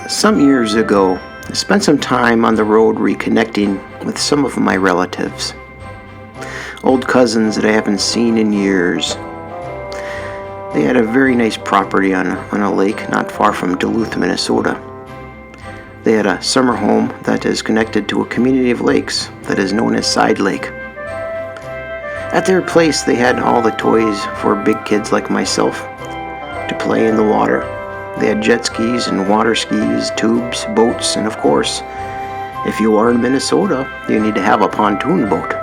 Some years ago, I spent some time on the road reconnecting with some of my relatives. Old cousins that I haven't seen in years. They had a very nice property on a lake not far from Duluth, Minnesota. They had a summer home that is connected to a community of lakes that is known as Side Lake. At their place, they had all the toys for big kids like myself to play in the water. They had jet skis and water skis, tubes, boats, and of course, if you are in Minnesota, you need to have a pontoon boat.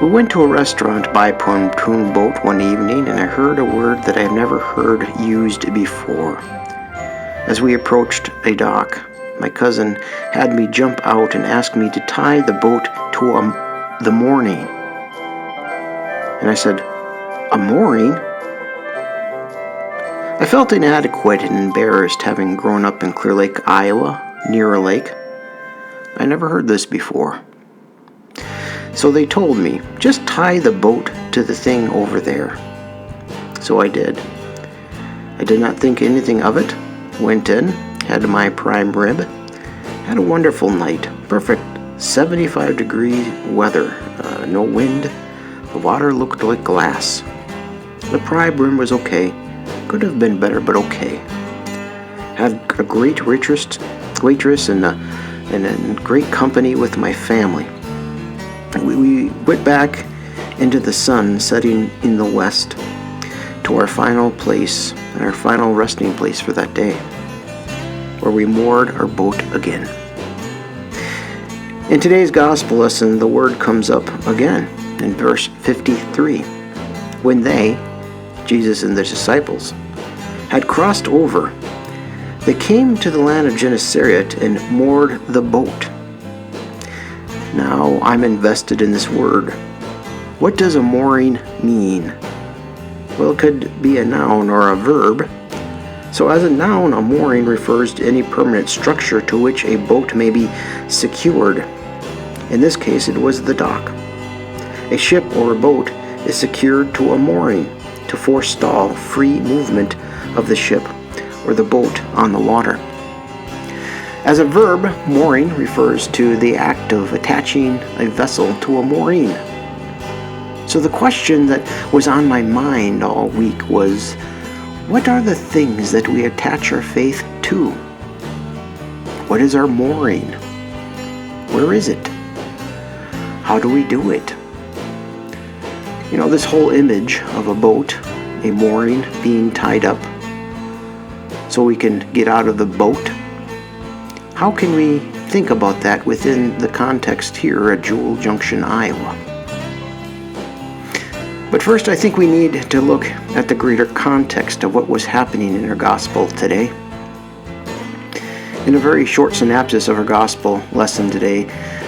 We went to a restaurant by pontoon boat one evening, and I heard a word that I have never heard used before. As we approached a dock, my cousin had me jump out and ask me to tie the boat to the mooring. And I said, "A mooring?" I felt inadequate and embarrassed, having grown up in Clear Lake, Iowa, near a lake. I never heard this before. So they told me, just tie the boat to the thing over there. So I did. I did not think anything of it. Went in, had my prime rib, had a wonderful night. Perfect 75-degree weather, no wind. The water looked like glass. The prime rib was okay. Could have been better, but okay. Had a great waitress and a great company with my family. We went back into the sun setting in the west to our final place, our final resting place for that day, where we moored our boat again. In today's gospel lesson, the word comes up again in verse 53. When they, Jesus and the disciples, had crossed over, they came to the land of Gennesaret and moored the boat. Now I'm invested in this word. What does a mooring mean? Well, it could be a noun or a verb. So as a noun, a mooring refers to any permanent structure to which a boat may be secured. In this case, it was the dock. A ship or a boat is secured to a mooring to forestall free movement of the ship or the boat on the water. As a verb, mooring refers to the act of attaching a vessel to a mooring. So the question that was on my mind all week was, what are the things that we attach our faith to? What is our mooring? Where is it? How do we do it? You know, this whole image of a boat, a mooring being tied up so we can get out of the boat. How can we think about that within the context here at Jewel Junction, Iowa? But first, I think we need to look at the greater context of what was happening in our gospel today. In a very short synopsis of our gospel lesson today,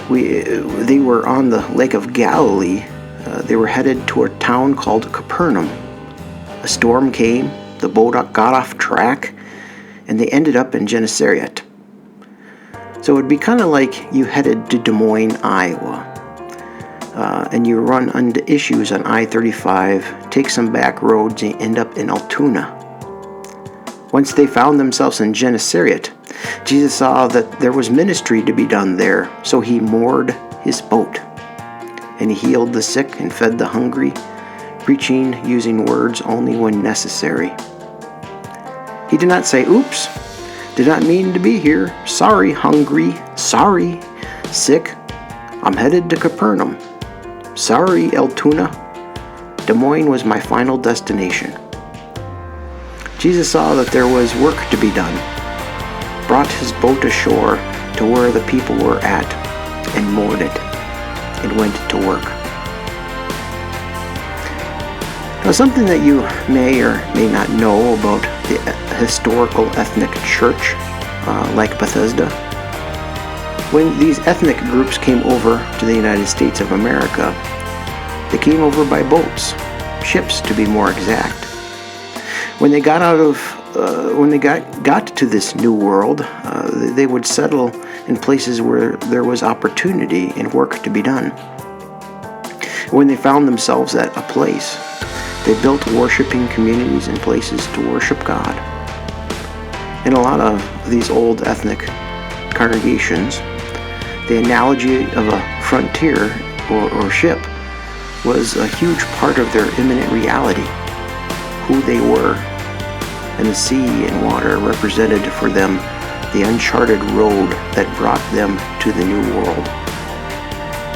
they were on the Lake of Galilee. They were headed to a town called Capernaum. A storm came, the boat got off track, and they ended up in Gennesaret. So it would be kind of like you headed to Des Moines, Iowa, and you run into issues on I-35, take some back roads, and end up in Altoona. Once they found themselves in Gennesaret, Jesus saw that there was ministry to be done there, so he moored his boat. And he healed the sick and fed the hungry, preaching using words only when necessary. He did not say, "Oops, did not mean to be here. Sorry, hungry. Sorry, sick. I'm headed to Capernaum. Sorry, Altoona. Des Moines was my final destination." Jesus saw that there was work to be done, brought his boat ashore to where the people were at, and moored it, and went to work. Now, something that you may or may not know about the historical ethnic church, like Bethesda, when these ethnic groups came over to the United States of America, they came over by boats, ships to be more exact. When they got got to this new world, they would settle in places where there was opportunity and work to be done. When they found themselves at a place, they built worshiping communities and places to worship God. In a lot of these old ethnic congregations, the analogy of a frontier or ship was a huge part of their imminent reality, who they were, and the sea and water represented for them the uncharted road that brought them to the new world.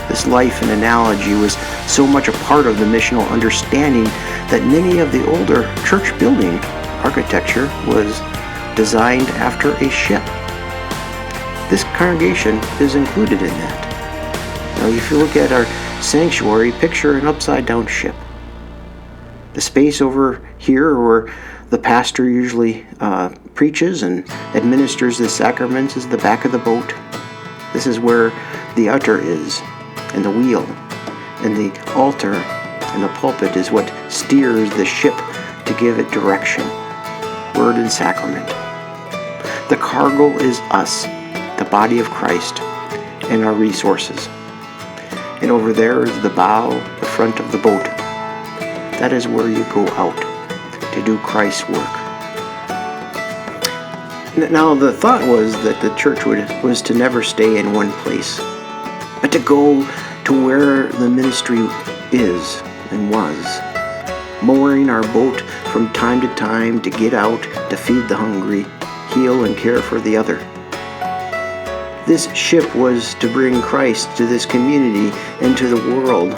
This life and analogy was so much a part of the missional understanding that many of the older church building architecture was designed after a ship. This congregation is included in that. Now, if you look at our sanctuary, picture an upside-down ship. The space over here where the pastor usually preaches and administers the sacraments is the back of the boat. This is where the udder is, and the wheel, and the altar, and the pulpit is what steers the ship to give it direction, word and sacrament. The cargo is us, the body of Christ, and our resources. And over there is the bow, the front of the boat. That is where you go out to do Christ's work. Now, the thought was that the church was to never stay in one place, but to go to where the ministry is and was, mooring our boat from time to time to get out to feed the hungry, heal and care for the other. This ship was to bring Christ to this community and to the world,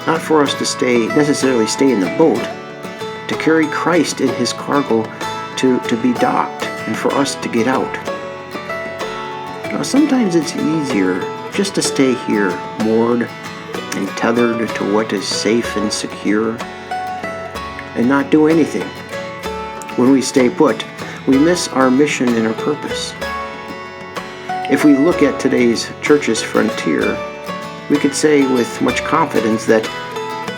not for us to necessarily stay in the boat, to carry Christ in his cargo to be docked and for us to get out. Now, sometimes it's easier just to stay here, moored and tethered to what is safe and secure, and not do anything. When we stay put, we miss our mission and our purpose. If we look at today's church's frontier, we could say with much confidence that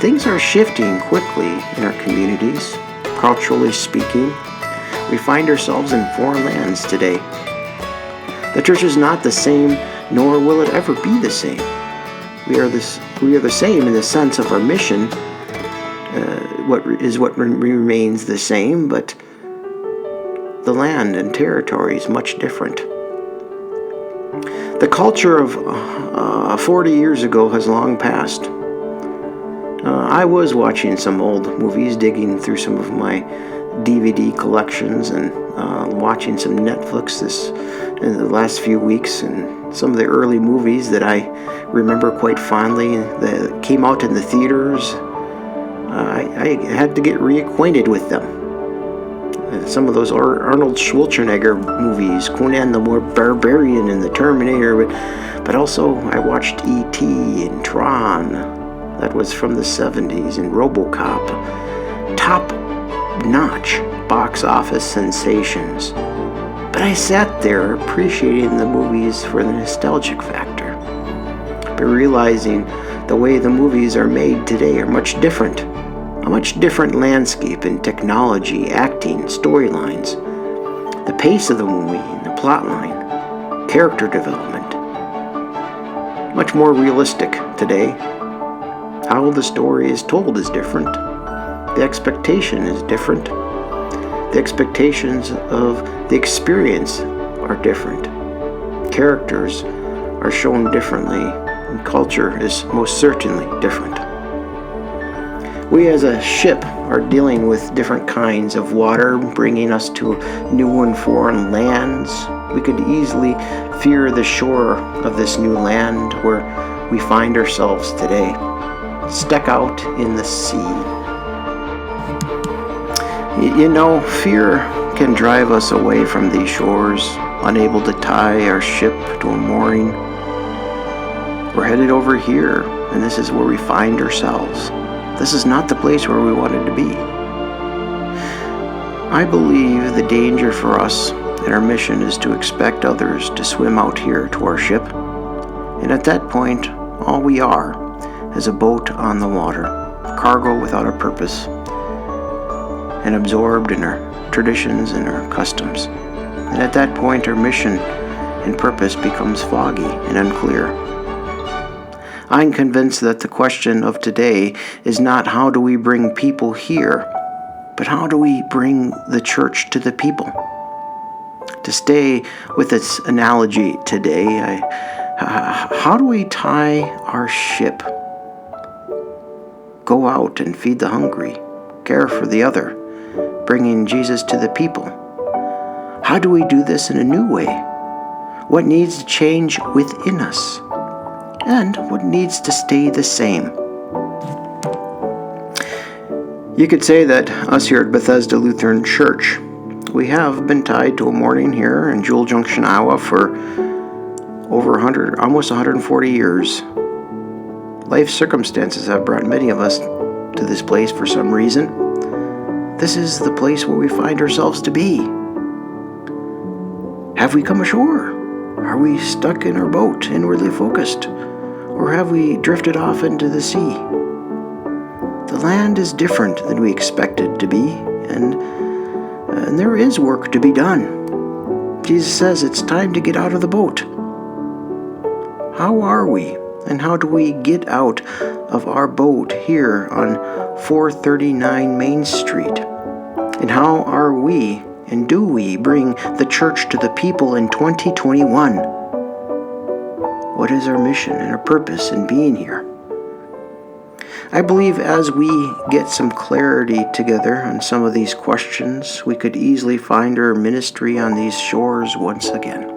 things are shifting quickly in our communities. Culturally speaking, we find ourselves in foreign lands today. The church is not the same, nor will it ever be the same. We are the same in the sense of our mission. What remains the same, but the land and territory is much different. The culture of 40 years ago has long passed. I was watching some old movies, digging through some of my DVD collections, and watching some Netflix in the last few weeks, and some of the early movies that I remember quite fondly that came out in the theaters. I had to get reacquainted with them. Some of those Arnold Schwarzenegger movies, Conan the Barbarian and the Terminator, but also I watched E.T. and Tron, that was from the 70s, and RoboCop. Top-notch box office sensations. But I sat there appreciating the movies for the nostalgic factor, but realizing the way the movies are made today are much different. A much different landscape in technology, acting, storylines, the pace of the movie, the plot line, character development. Much more realistic today. How the story is told is different. The expectation is different. The expectations of the experience are different. Characters are shown differently, and culture is most certainly different. We as a ship are dealing with different kinds of water, bringing us to new and foreign lands. We could easily fear the shore of this new land where we find ourselves today, stuck out in the sea. You know, fear can drive us away from these shores, unable to tie our ship to a mooring. We're headed over here, and this is where we find ourselves. This is not the place where we wanted to be. I believe the danger for us and our mission is to expect others to swim out here to our ship. And at that point, all we are is a boat on the water, cargo without a purpose, and absorbed in our traditions and our customs. And at that point, our mission and purpose becomes foggy and unclear. I'm convinced that the question of today is not how do we bring people here, but how do we bring the church to the people? To stay with its analogy today, how do we tie our ship? Go out and feed the hungry, care for the other, bringing Jesus to the people. How do we do this in a new way? What needs to change within us? And what needs to stay the same? You could say that us here at Bethesda Lutheran Church, we have been tied to a morning here in Jewel Junction, Iowa for almost 140 years. Life circumstances have brought many of us to this place for some reason. This is the place where we find ourselves to be. Have we come ashore? Are we stuck in our boat, inwardly focused? Or have we drifted off into the sea? The land is different than we expected to be, and there is work to be done. Jesus says it's time to get out of the boat. How are we, and how do we get out of our boat here on 439 Main Street? And how are we, and do we bring the church to the people in 2021? What is our mission and our purpose in being here? I believe as we get some clarity together on some of these questions, we could easily find our ministry on these shores once again.